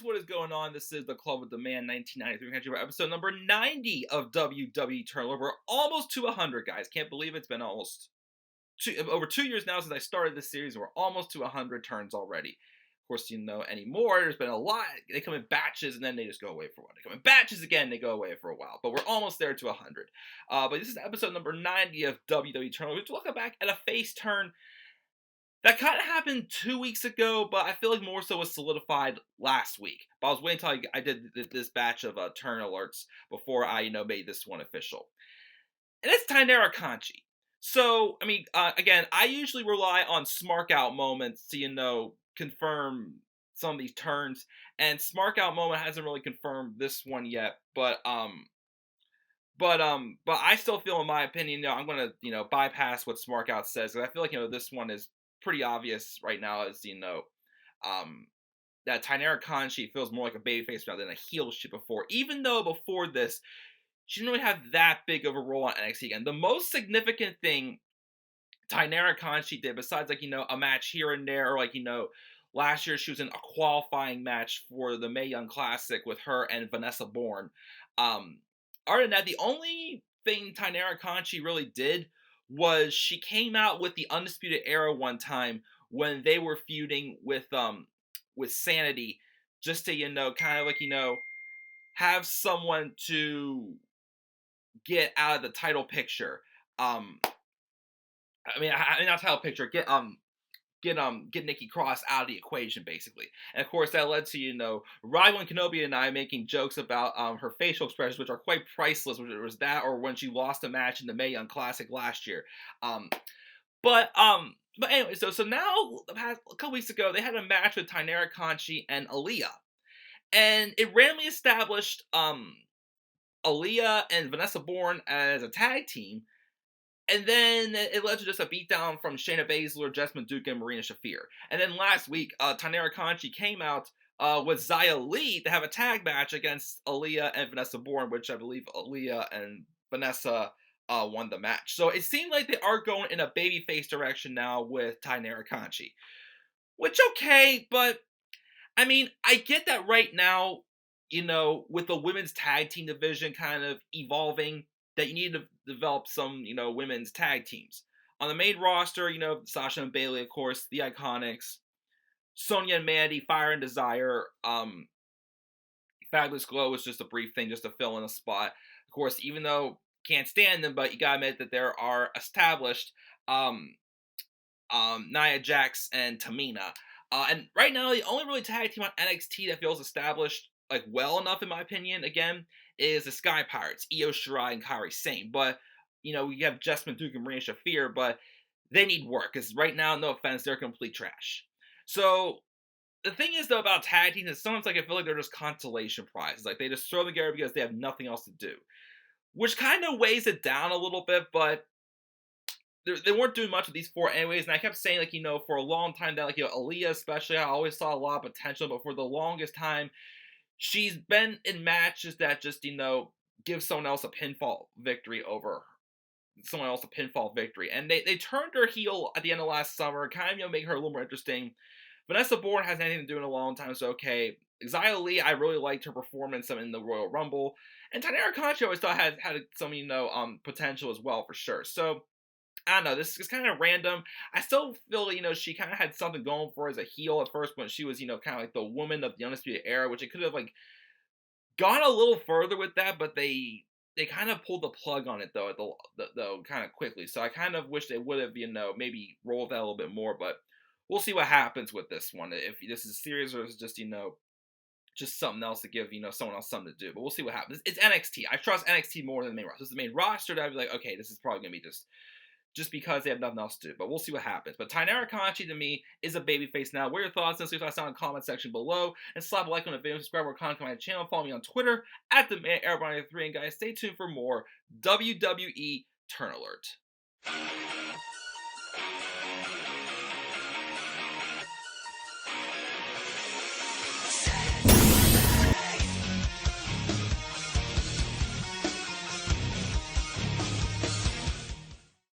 guys, what is going on? This is the Club with the Man 1993 country, episode number 90 of WWE Turnover. We're almost to 100, guys. Can't believe it's been almost over 2 years now since I started this series. We're almost to 100 turns already. Of course, you know anymore. There's been a lot. They come in batches and then they just go away for a while. They come in batches again, they go away for a while. But we're almost there to 100. But this is episode number 90 of WWE Turnover. We're looking back at a face turn that kind of happened 2 weeks ago, but I feel like more so was solidified last week. But I was waiting until I did this batch of turn alerts before I, made this one official. And it's Taynara Conti. So, again, I usually rely on Smarkout moments to, confirm some of these turns. And Smarkout moment hasn't really confirmed this one yet, but I still feel, in my opinion, I'm gonna, bypass what Smarkout says. Because I feel like, this one is pretty obvious right now, as that Taynara Conti feels more like a babyface now than a heel shit before. Even though before this, she didn't really have that big of a role on NXT again. The most significant thing Taynara Conti did, besides a match here and there, or last year she was in a qualifying match for the Mae Young Classic with her and Vanessa Bourne. Other than that, the only thing Taynara Conti really did was she came out with the Undisputed Era one time when they were feuding with Sanity, just to have someone to get out of the title picture. Not title picture. Get Nikki Cross out of the equation, basically. And of course, that led to, Rylan Kenobi and I making jokes about her facial expressions, which are quite priceless, whether it was that or when she lost a match in the Mae Young Classic last year. But anyway, so now, a couple weeks ago, they had a match with Taynara Conti and Aaliyah. And it randomly established Aaliyah and Vanessa Bourne as a tag team. And then it led to just a beatdown from Shayna Baszler, Jessamine Duke, and Marina Shafir. And then last week, Taynara Conti came out with Xia Li to have a tag match against Aaliyah and Vanessa Bourne, which I believe Aaliyah and Vanessa won the match. So it seemed like they are going in a babyface direction now with Taynara Conti. Which, okay, but, I get that right now, with the women's tag team division kind of evolving, that you need to develop some, women's tag teams. On the main roster, Sasha and Bayley, of course, the Iconics, Sonya and Mandy, Fire and Desire, Fabulous Glow was just a brief thing just to fill in a spot. Of course, even though can't stand them, but you gotta admit that there are established Nia Jax and Tamina. And right now, the only really tag team on NXT that feels established well enough, in my opinion, again, is the Sky Pirates, Io Shirai and Kairi Sane. But, we have Jessamine Duke and Marina Shafir, but they need work, because right now, no offense, they're complete trash. So, the thing is, though, about tag teams is sometimes, I feel like they're just consolation prizes. They just throw them together because they have nothing else to do. Which kind of weighs it down a little bit, but they weren't doing much with these four anyways, and I kept saying, for a long time that, Aaliyah especially, I always saw a lot of potential, but for the longest time, she's been in matches that just, give someone else a pinfall victory over someone else a pinfall victory. And they turned her heel at the end of last summer, kind of, make her a little more interesting. Vanessa Bourne hasn't anything to do in a long time, so okay. Xia Li, I really liked her performance in the Royal Rumble. And Taynara Conti I always thought had some, potential as well, for sure. So, I don't know, this is kind of random. I still feel, she kind of had something going for her as a heel at first when she was, kind of the woman of the Undisputed Era, which it could have, gone a little further with that, but they kind of pulled the plug on it, though, kind of quickly. So I kind of wish they would have, maybe rolled that a little bit more, but we'll see what happens with this one. If this is serious or is just, just something else to give, someone else something to do. But we'll see what happens. It's NXT. I trust NXT more than the main roster. This is the main roster that I'd be like, okay, this is probably going to be just because they have nothing else to do. But we'll see what happens. But Taynara Conti, to me, is a babyface now. What are your thoughts? Leave your thoughts down in the comment section below. And slap a like on the video. Subscribe or contact my channel. Follow me on Twitter, @TheManAirBonnie3. And guys, stay tuned for more WWE Turn Alert.